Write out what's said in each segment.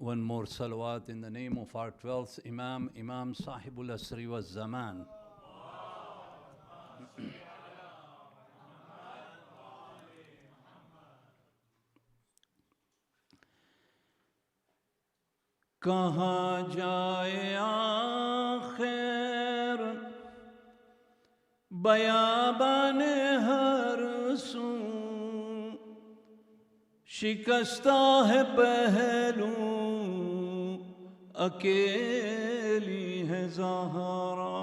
One more salawat in the name of our 12th Imam, Imam Sahibul Asri wa Zaman. کہاں جائے آخر بیابان ہر سو شکستہ ہے پہلو اکیلی ہے زہرا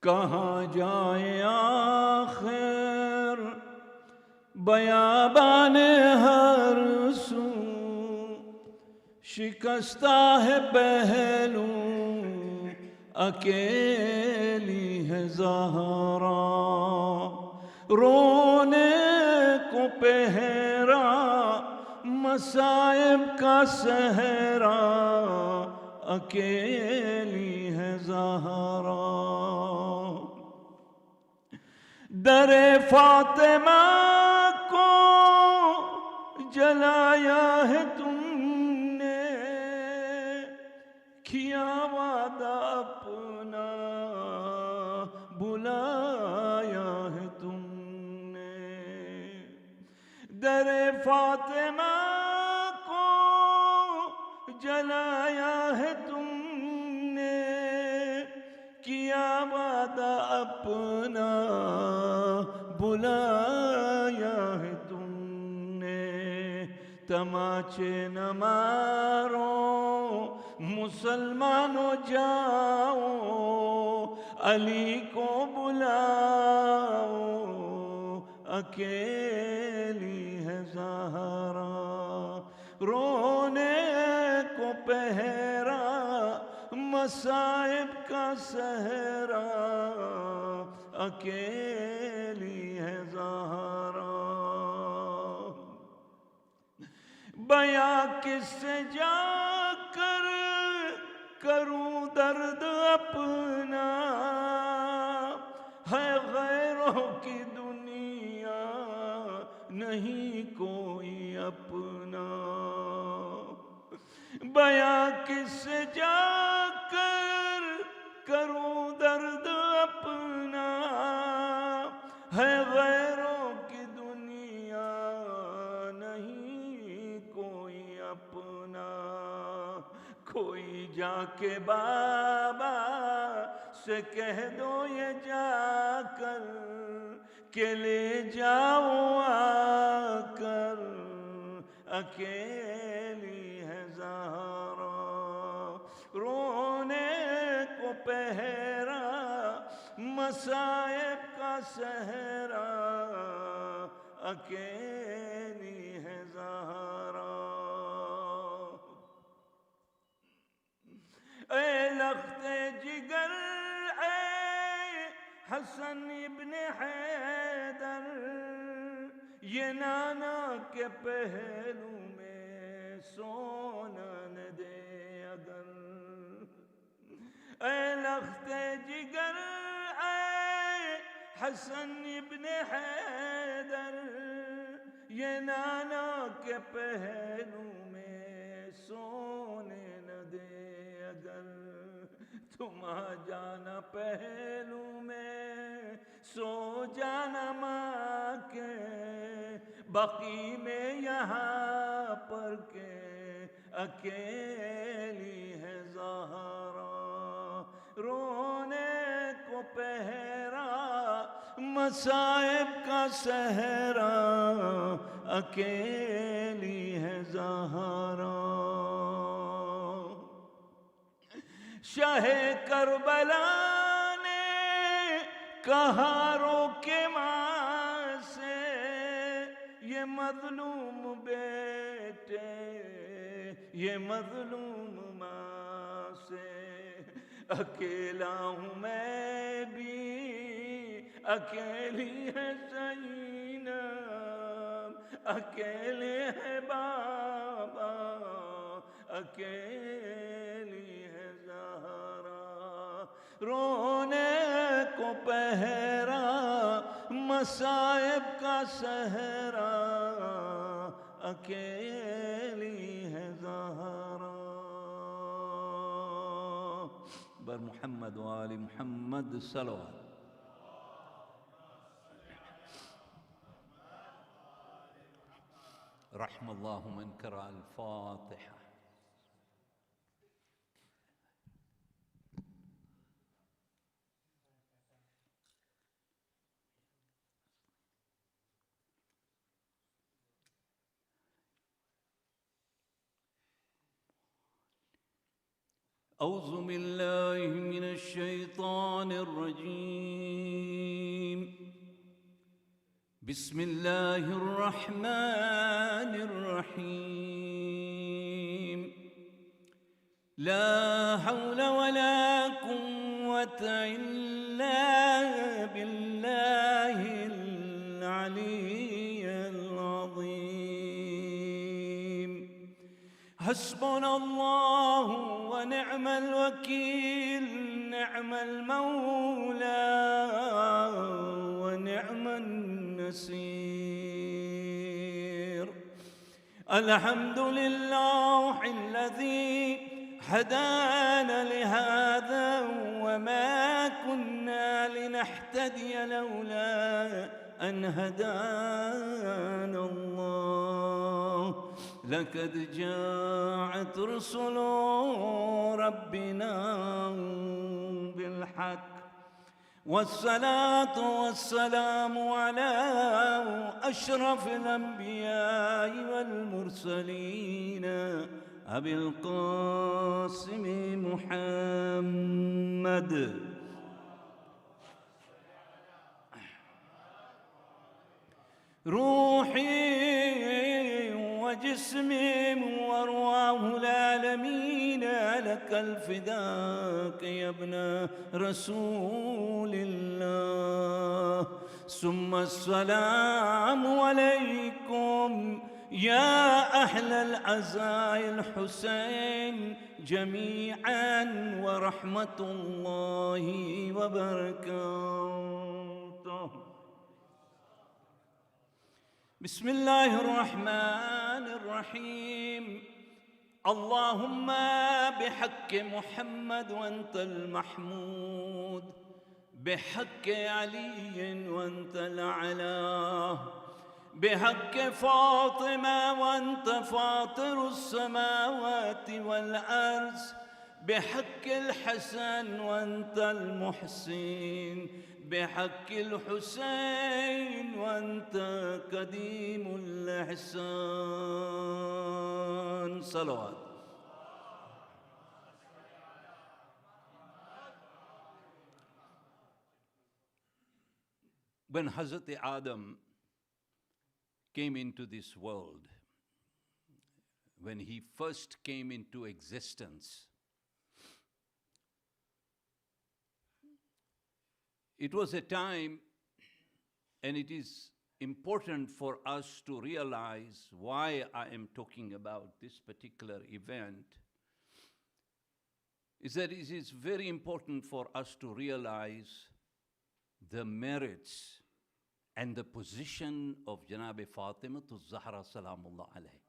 کہاں جائے آخر بیابان ہر سو شکستہ ہے پہلو اکیلی ہے زہرا رونے کو پہرا مصائب کا صحرا اکیلی ہے زہرا در فاطمہ کو جلایا ہے تم نے کیا وعدہ اپنا بلایا ہے تم نے در فاطمہ کو جلایا ہے تم نے کیا وعدہ اپنا بلایا ہے تم نے تماچے نہ مارو مسلمانوں جاؤ علی کو بلاؤ اکیلی ہے زہرا رونے کو پہرا مصائب کا صحرا اکیلی ہے زہرا بیاں کس سے جا کر کروں درد اپنا ہے غیروں کی دنیا نہیں کوئی اپنا بیاں کس سے جا کر کروں درد اپنا ہے غیروں کی دنیا نہیں کوئی اپنا کوئی جا کے بابا سے کہہ دو یہ جا کر کہ لے جاؤ آ کر اکیلی ہے زہرا رونے کو پہرا مصائب کا صحرا اکیلی ہے زہرا اے لخت جگر اے حسن ابن حیدر یہ نانا کے پہلو میں سونا نہ دے اگر اے لخت جگر اے حسن ابن حیدر یہ نانا کے پہلو میں سونے نہ دے اگر تم آ جانا پہلو میں سو جانا ماں کے بقی میں یہاں پر کے اکیلی ہے زہرا رونے کو پہرا مصائب کا صحرا اکیلی ہے زہرا شاہ کربلا نے کہا رو کے ماں سے یہ مظلوم بیٹے یہ مظلوم ماں سے اکیلا ہوں میں بھی اکیلی ہے زینب اکیلے ہے بابا اکیلی ہے زہرا رونے کو پہرا مصائب کا صحرا अकेली है ज़हरा। बर मुहम्मद व आलि मुहम्मद सलवात। रहमल्लाहु मन करा अल-फातिहा। أعوذ بالله من الشيطان الرجيم. بسم الله الرحمن الرحيم. لا حول ولا قوة إلا بالله العلي العظيم. حسبنا الله ونعم الوكيل، نعم المولى ونعم النصير. الحمد لله الذي هدانا لهذا وما كنا لنهتدي لولا أن هدانا الله. لقد جاءت رسل ربنا بالحق، والصلاة والسلام على أشرف الأنبياء والمرسلين أبي القاسم محمد. روحي وجسمي وارواح العالمين لك الفداك يا ابن رسول الله. ثم السلام عليكم يا أهل العزاء الحسين جميعا ورحمة الله وبركاته. بسم الله الرحمن الرحيم. اللهم بحق محمد وأنت المحمود، بحق علي وأنت الأعلى، بحق فاطمة وأنت فاطر السماوات والأرض، بحق الحسن وأنت المحسن، بحق الحسين وأنت قديم الإحسان. صلوات. When Hazrat Adam came into this world, when he first came into existence, it was a time, and it is important for us to realize why I am talking about this particular event, is that it is very important for us to realize the merits and the position of Janab Fatima Zahra Salamullah alayhi.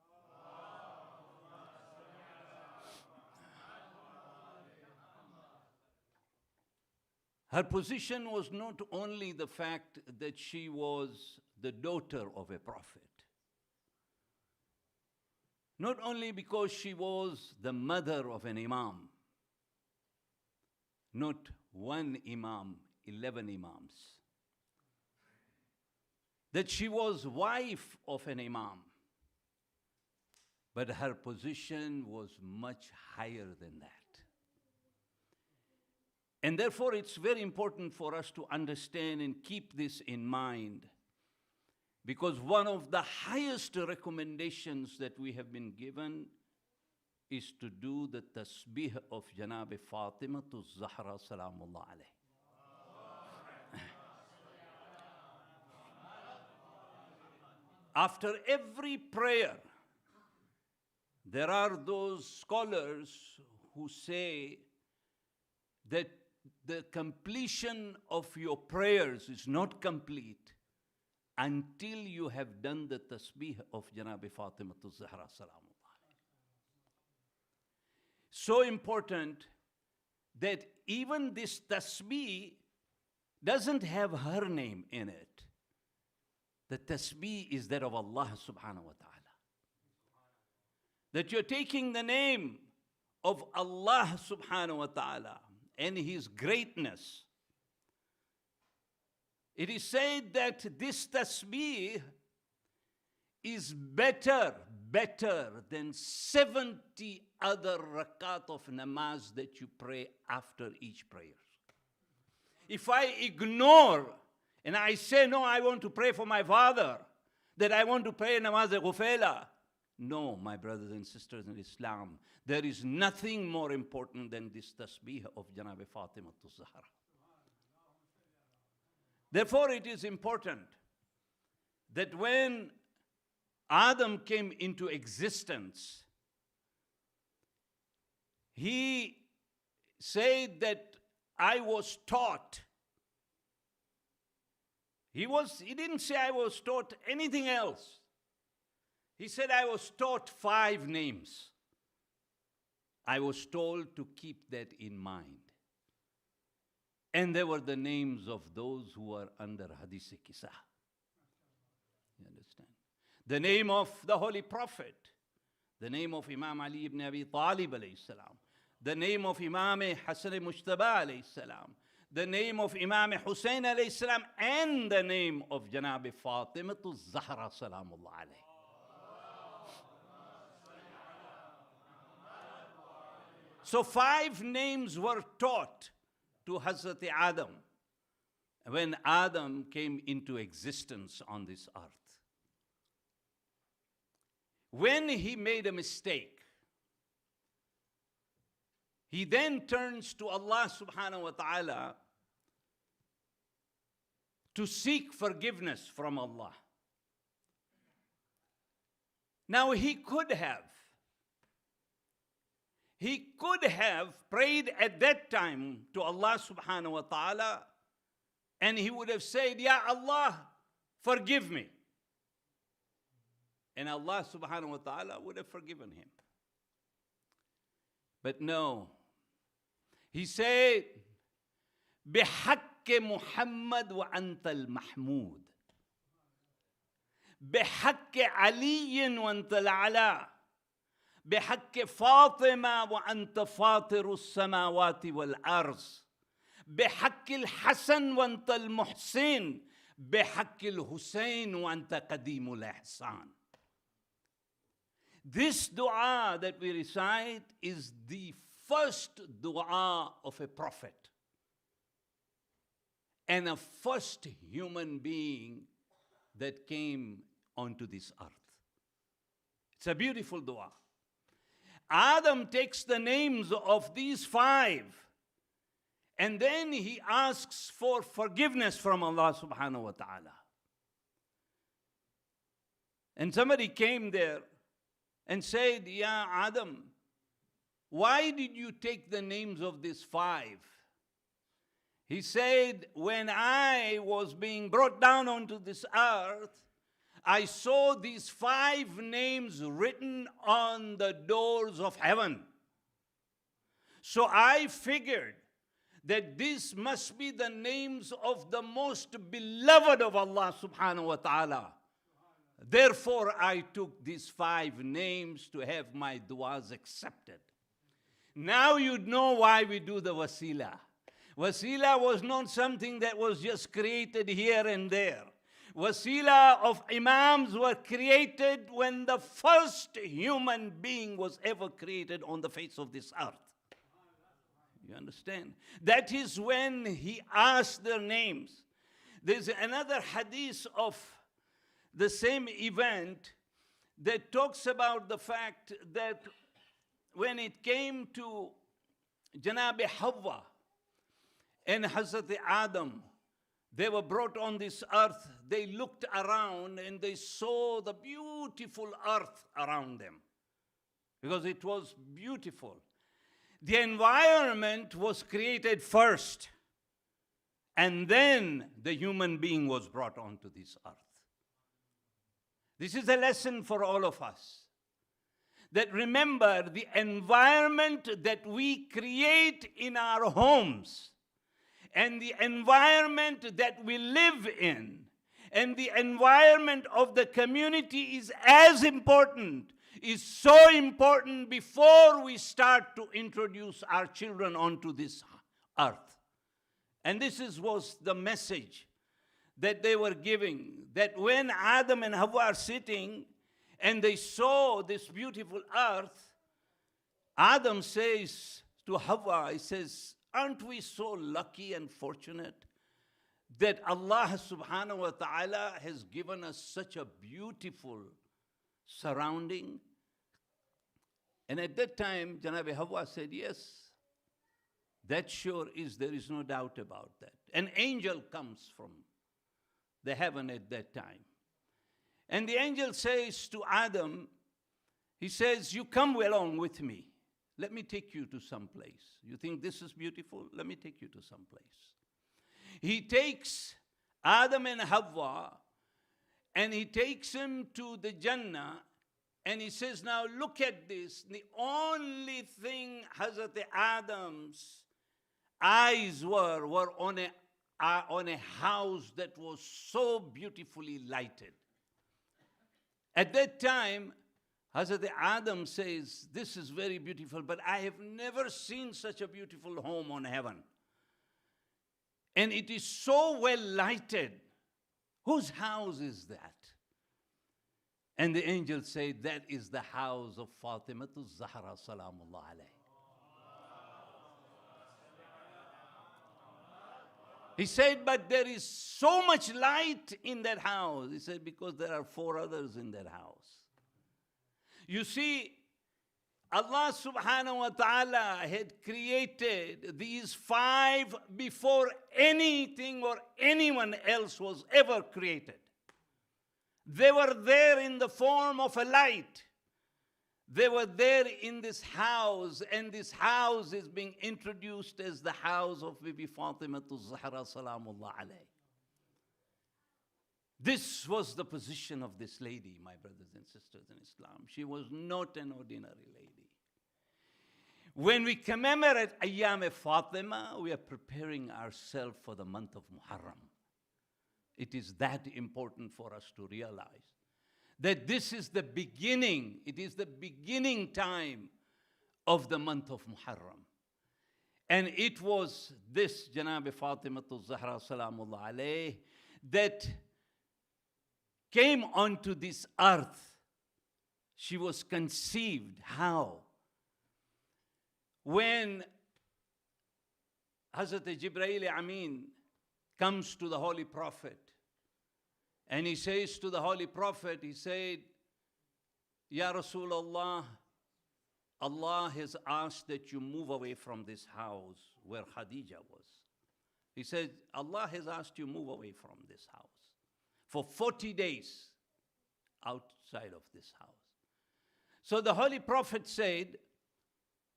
Her position was not only the fact that she was the daughter of a prophet, not only because she was the mother of an imam, not one imam, 11 imams, that she was wife of an imam, but her position was much higher than that. And therefore, it's very important for us to understand and keep this in mind, because one of the highest recommendations that we have been given is to do the tasbih of Janab Fatima Zahra Salamullah alayhi. After every prayer, there are those scholars who say that the completion of your prayers is not complete until you have done the tasbih of Janabi Fatimatul Zahra Salamullah. So important that even this tasbih doesn't have her name in it. The tasbih is that of Allah subhanahu wa ta'ala. That you're taking the name of Allah subhanahu wa ta'ala and His greatness. It is said that this tasbih is better than 70 other rakat of namaz that you pray after each prayer. If I ignore and I say, no, I want to pray for my father, that I want to pray namaz al-ghufela. No, my brothers and sisters in Islam, there is nothing more important than this tasbih of Janabi Fatima Zahra. Therefore, it is important that when Adam came into existence, he said that I was taught. He didn't say I was taught anything else. He said I was taught 5 names. I was told to keep that in mind. And they were the names of those who are under Hadith Kisah. You understand? The name of the Holy Prophet, the name of Imam Ali ibn Abi Talib alayhi salam, the name of Imam Hassan Mujtaba alayhi salam, the name of Imam Hussein alayhi salam, and the name of Janabi Fatimatul Zahra salamullah alayhi. So 5 names were taught to Hazrat Adam when Adam came into existence on this earth. When he made a mistake, he then turns to Allah subhanahu wa ta'ala to seek forgiveness from Allah. Now he could have prayed at that time to Allah subhanahu wa ta'ala, and he would have said, Ya Allah, forgive me. And Allah subhanahu wa ta'ala would have forgiven him. But no. He said, بحق محمد وأنت المحمود بحق علي وأنت الأعلى بحق فاطمة وأنت فاطر السماوات والأرض بحق الحسن وأنت المحسن بحق الحسين وأنت قديم الإحسان. This dua that we recite is the first dua of a prophet and a first human being that came onto this earth. It's a beautiful dua. Adam takes the names of these 5 and then he asks for forgiveness from Allah subhanahu wa ta'ala. And somebody came there and said, Ya Adam, why did you take the names of these 5? He said, when I was being brought down onto this earth, I saw these 5 names written on the doors of heaven. So I figured that this must be the names of the most beloved of Allah subhanahu wa ta'ala. Therefore, I took these 5 names to have my du'as accepted. Now you know why we do the wasila. Wasila was not something that was just created here and there. Wasila of imams were created when the first human being was ever created on the face of this earth. You understand? That is when he asked their names. There's another hadith of the same event that talks about the fact that when it came to Janabi Hawa and Hazrat Adam, they were brought on this earth. They looked around and they saw the beautiful earth around them because it was beautiful. The environment was created first, and then the human being was brought onto this earth. This is a lesson for all of us. That remember, the environment that we create in our homes, and the environment that we live in, and the environment of the community is as important, is so important before we start to introduce our children onto this earth. And was the message that they were giving, that when Adam and Hawa are sitting and they saw this beautiful earth, Adam says to Hawa, he says, aren't we so lucky and fortunate that Allah subhanahu wa ta'ala has given us such a beautiful surrounding? And at that time, Janabi Hawa said, yes, that sure is, there is no doubt about that. An angel comes from the heaven at that time. And the angel says to Adam, he says, you come along with me. Let me take you to some place. You think this is beautiful? Let me take you to some place. He takes Adam and Hawa, and he takes him to the Jannah, and he says, now look at this. The only thing Hazrat Adam's eyes were on a house that was so beautifully lighted. At that time, Hazrat Adam says, this is very beautiful, but I have never seen such a beautiful home on heaven. And it is so well lighted. Whose house is that? And the angel said, that is the house of Fatimiya Zahra salamullah alayhi. He said, but there is so much light in that house. He said, because there are 4 others in that house. You see, Allah subhanahu wa ta'ala had created these 5 before anything or anyone else was ever created. They were there in the form of a light. They were there in this house, and this house is being introduced as the house of Bibi Fatima Zahra salamullah alayhi. This was the position of this lady, my brothers and sisters in Islam. She was not an ordinary lady. When we commemorate Ayyame Fatima, we are preparing ourselves for the month of Muharram. It is that important for us to realize that this is the beginning, it is the beginning time of the month of Muharram. And it was this Janab Fatima Zahra salamullah alayh that came onto this earth. She was conceived. How? When Hazrat Jibreel Amin comes to the Holy Prophet, and he says to the Holy Prophet, he said, Ya Rasulullah, Allah has asked that you move away from this house where Khadija was. He said, Allah has asked you move away from this house for 40 days outside of this house. So the Holy Prophet said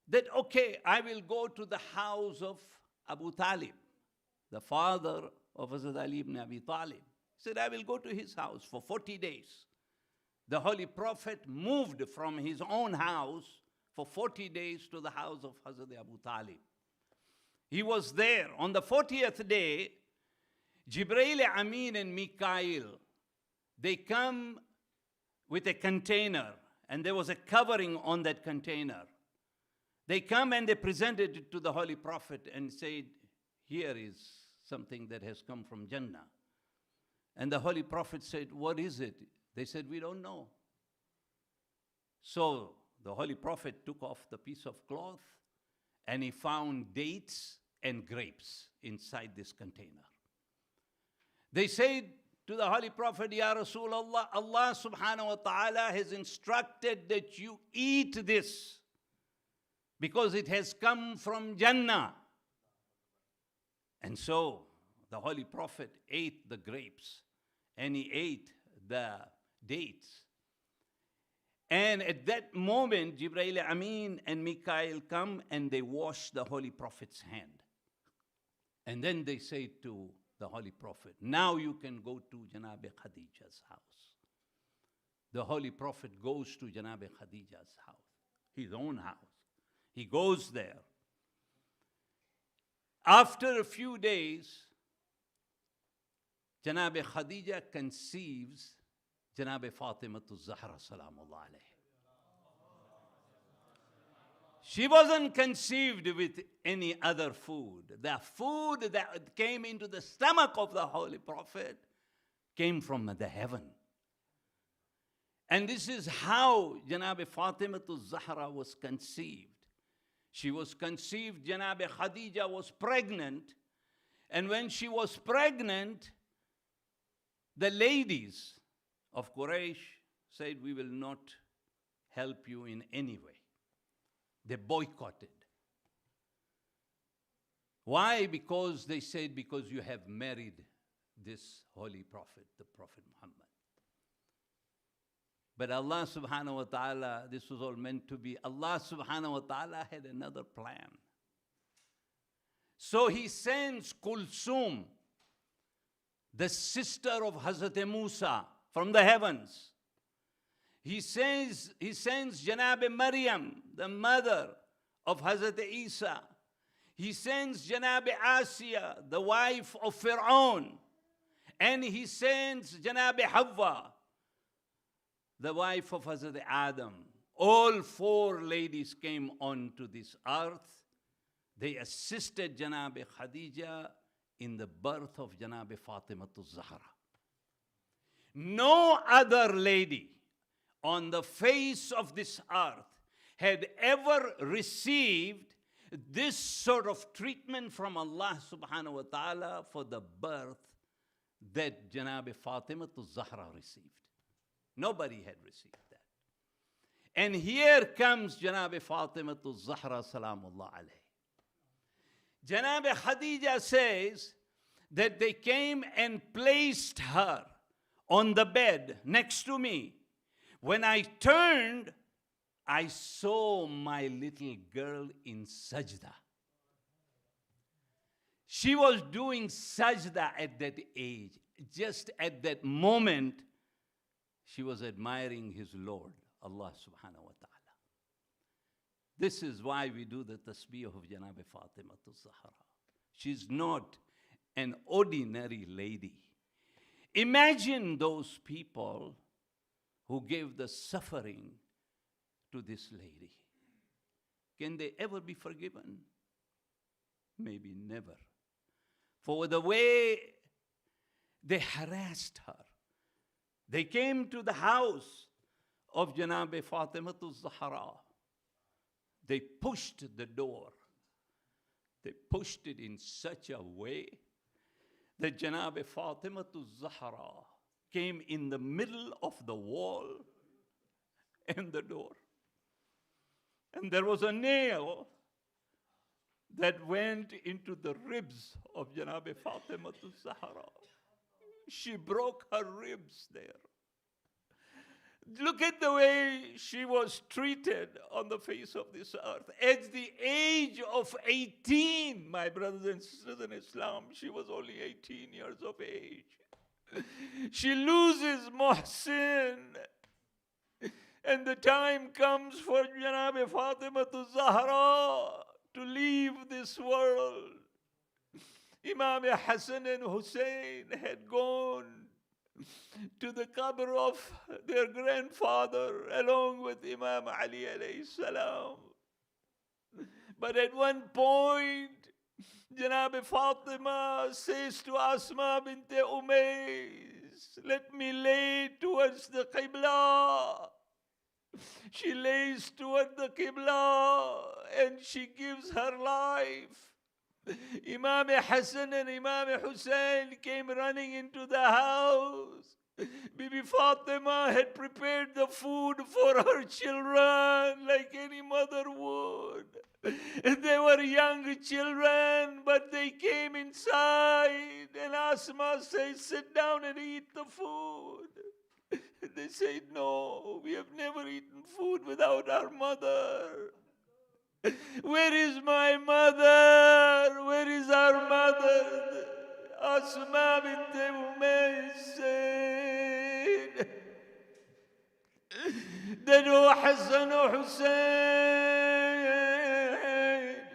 that, okay, I will go to the house of Abu Talib, the father of Hazrat Ali ibn Abi Talib. He said, I will go to his house for 40 days. The Holy Prophet moved from his own house for 40 days to the house of Hazrat Abu Talib. He was there. On the 40th day, Jibreel Amin and Mikael, they come with a container, and there was a covering on that container. They come and they presented it to the Holy Prophet and said, here is something that has come from Jannah. And the Holy Prophet said, what is it? They said, we don't know. So the Holy Prophet took off the piece of cloth, and he found dates and grapes inside this container. They said to the Holy Prophet, Ya Rasulullah, Allah subhanahu wa ta'ala has instructed that you eat this because it has come from Jannah. And so the Holy Prophet ate the grapes, and he ate the dates. And at that moment, Jibreel Amin and Mikael come and they wash the Holy Prophet's hand. And then they say to the Holy Prophet, now you can go to Janab Khadija's house. the Holy Prophet goes to Janabi Khadija's house, his own house. He goes there. After a few days, Janabi Khadija conceives Janabi Fatimatul Zahra salamullah alayhi. She wasn't conceived with any other food. The food that came into the stomach of the Holy Prophet came from the heaven. And this is how Janabi Fatimatul Zahra was conceived. She was conceived, Janabi Khadija was pregnant, and when she was pregnant, the ladies of Quraysh said, we will not help you in any way. They boycotted. Why? Because they said, because you have married this holy prophet, the Prophet Muhammad. But Allah subhanahu wa ta'ala, this was all meant to be. Allah subhanahu wa ta'ala had another plan. So he sends Kulsum, the sister of Hazrat Musa, from the heavens. He sends Janabi Maryam, the mother of Hazrat Isa. He sends Janabi Asiya, the wife of Fir'aun. And he sends Janabi Hawwa, the wife of Hazrat Adam. All four ladies came onto this earth. They assisted Janabi Khadija in the birth of Janabi Fatimatul Zahra. No other lady on the face of this earth had ever received this sort of treatment from Allah subhanahu wa ta'ala for the birth that Janabi Fatimatul Zahra received. Nobody had received that. And here comes Janabi Fatimatul Zahra salamullah alayhi. Janabi Khadija says that they came and placed her on the bed next to me. When I turned, I saw my little girl in sajda. She was doing sajda at that age. Just at that moment, she was admiring his Lord, Allah subhanahu wa ta'ala. This is why we do the tasbih of Janabi Fatimatul Zahra. She's not an ordinary lady. Imagine those people who gave the suffering to this lady. Can they ever be forgiven? Maybe never. For the way they harassed her. They came to the house of Janabi Fatimatul Zahra. They pushed the door. They pushed it in such a way that Janabi Fatimatul Zahra came in the middle of the wall and the door. And there was a nail that went into the ribs of Janabi Fatimatul Zahra. She broke her ribs there. Look at the way she was treated on the face of this earth. At the age of 18, my brothers and sisters in Islam, she was only 18 years of age. She loses Muhsin. And the time comes for Janabi Fatimatul Zahra to leave this world. Imam Hassan and Hussein had gone to the qabr of their grandfather along with Imam Ali alayhi salam. But at one point, Janabi Fatima says to Asma bint Umays, let me lay towards the Qibla. She lays toward the Qibla and she gives her life. Imam Hassan and Imam Hussein came running into the house. Bibi Fatima had prepared the food for her children like any mother would. They were young children, but they came inside and Asma said, sit down and eat the food. They said, no, we have never eaten food without our mother. Where is my mother? Where is our mother? Asma bint Umays said, that, oh Hassan, oh Hussein,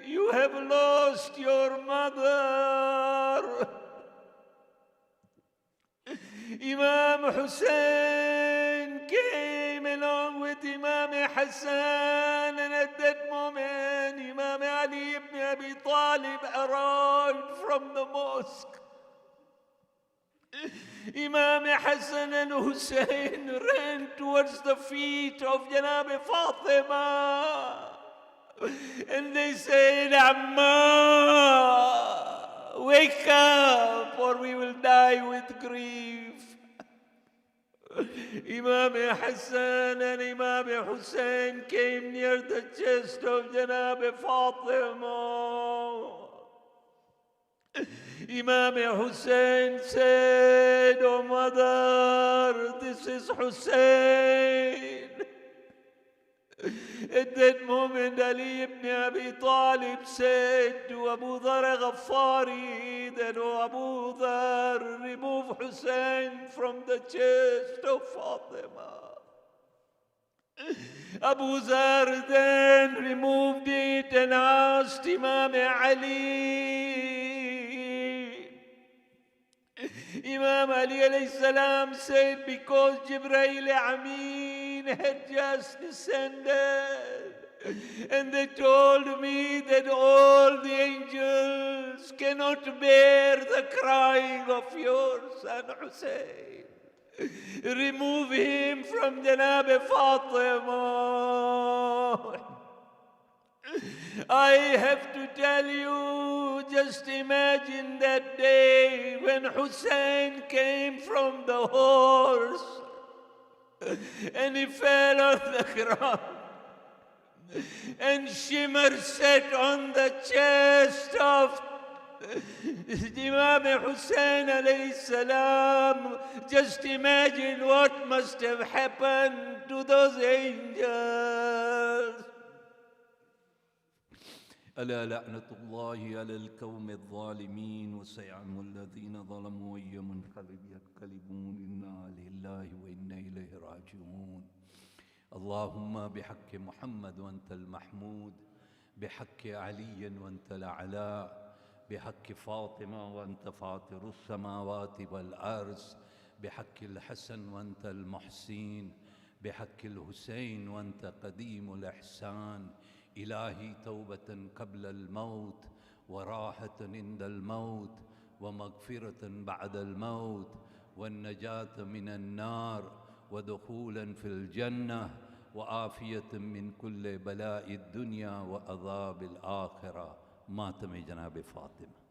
you have lost your mother. Imam Hussein came along with Imam Hassan, and at that moment Imam Ali ibn Abi Talib arrived from the mosque. Imam Hassan and Hussein ran towards the feet of Janab Fatima, and they said, Amma, wake up or we will die with grief. Imam Hassan and Imam Hussein came near the chest of Janab Fatima. Imam Hussein said, oh mother, this is Hussein. At that moment, Ali ibn Abi Talib said to Abu Dhar Ghaffari that, oh Abu Dhar, remove Hussein from the chest of Fatima. Abu Dhar then removed it and asked Imam Ali. Imam Ali alayhi salam said, because Jibreel Amin had just descended, and they told me that all the angels cannot bear the crying of your son Hussein. Remove him from Janab Fatima. I have to tell you, just imagine that day when Hussein came from the horse and he fell on the ground, and shimmer sat on the chest of Imam Hussein alayhi salam. Just imagine what must have happened to those angels. ألا لعنة الله على القوم الظالمين وسيعلم الذين ظلموا أي منقلب ينقلبون إنا لله وإنا إليه راجعون. اللهم بحق محمد وأنت المحمود، بحق علي وأنت الأعلى، بحق فاطمة وأنت فاطر السماوات والأرض، بحق الحسن وأنت المحسين، بحق الحسين وأنت قديم الإحسان. إلهي توبة قبل الموت، وراحة عند الموت، ومغفرة بعد الموت، والنجاة من النار، ودخولا في الجنة، وعافية من كل بلاء الدنيا وعذاب الآخرة. ماتم جناب فاطمة.